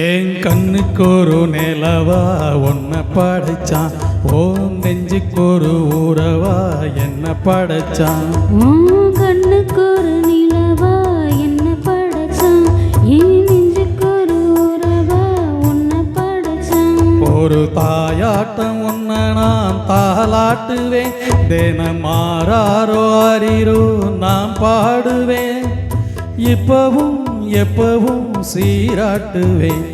என் கண்ணுக்கு ஒரு நிலவா ஒன்ன படைச்சான், ஓ நெஞ்சுக்கு ஒரு ஊரவா என்ன படைச்சான். கண்ணுக்கு ஒரு நிலவா என்ன படைச்சான், என் நெஞ்சுக்கு ஒரு ஊரவா உன்னை படைச்சான். ஒரு தாயாட்டம் உன்னை நான் தாலாட்டுவேன், தினம் மாறாரோ அறிரோ நான் பாடுவேன், இப்பவும் எப்பவும் சீராட்டுவேன்.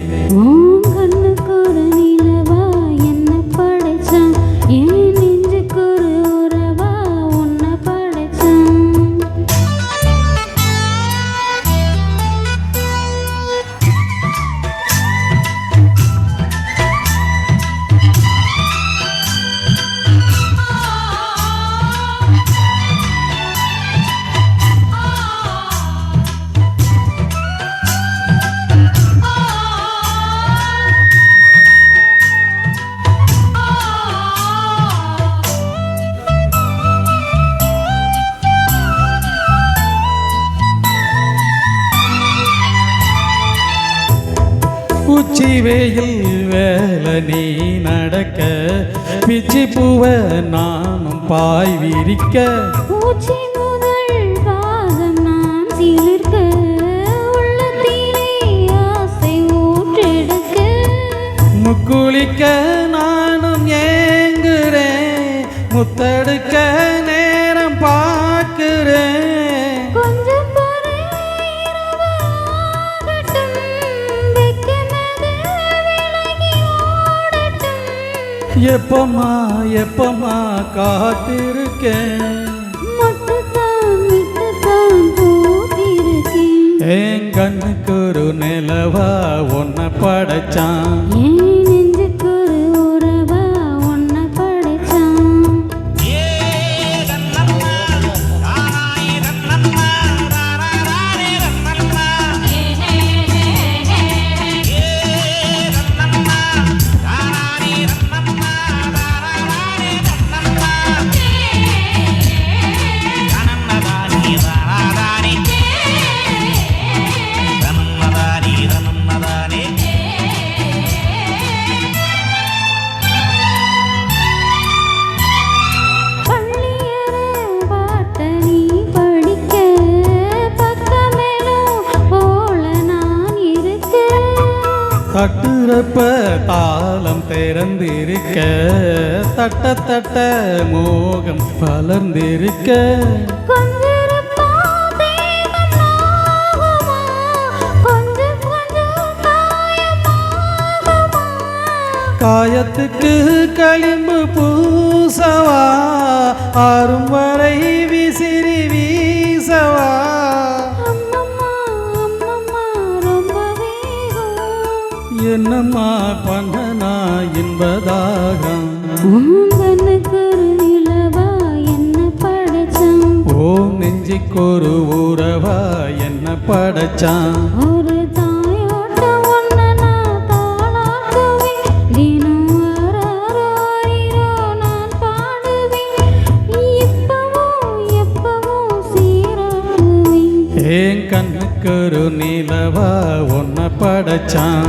கண்ணுக்கு ஒரு நிலவா என்ன படைச்சான், என் நெஞ்சுக்கு ஒரு உறவா உன்னை படைச்சான். உச்சி வெயில் வேலை நீ நடக்க, பிச்சி பூவ நானும் பாய் விரிக்க, பூச்சி முதல் பாகம் நான் சிலிர்க்க, உள்ளத்திலே ஆசை ஊற்றெடுக்க, முக்குளிக்க நானும் ஏங்குறேன், முத்தெடுக்க நேரம் பார்க்கிறேன். எப்பமா எப்பமா காத்திருக்கேன், என் கண்ணுக்கு ஒரு நிலவா ஒன்ன படைச்சான், தட்டுறப்ப தாளம் திறந்திருக்க, தட்ட தட்ட மோகம் வளர்ந்திருக்க, காயத்துக்கு களிம்பு பூசவா, ஆறும் வரை விசிறி வீசவா, என்னம்மா பண்ணனா என்பதாகம். கண்ணுக்கு ஒரு நிலவா என்ன படைச்சான், ஓ நெஞ்சுக்கு ஒரு ஊரவா என்ன படைச்சான். ஒரு தாயோட்டம் ஒன்ன நான் தாளாட்டுவேன், தினம் வராரோ நான் பாடுவேன், இப்பவும் எப்பவும் சீராட்டுவேன். என் கண்ணுக்கு ஒரு நிலவா ஒன்ன படைச்சான்.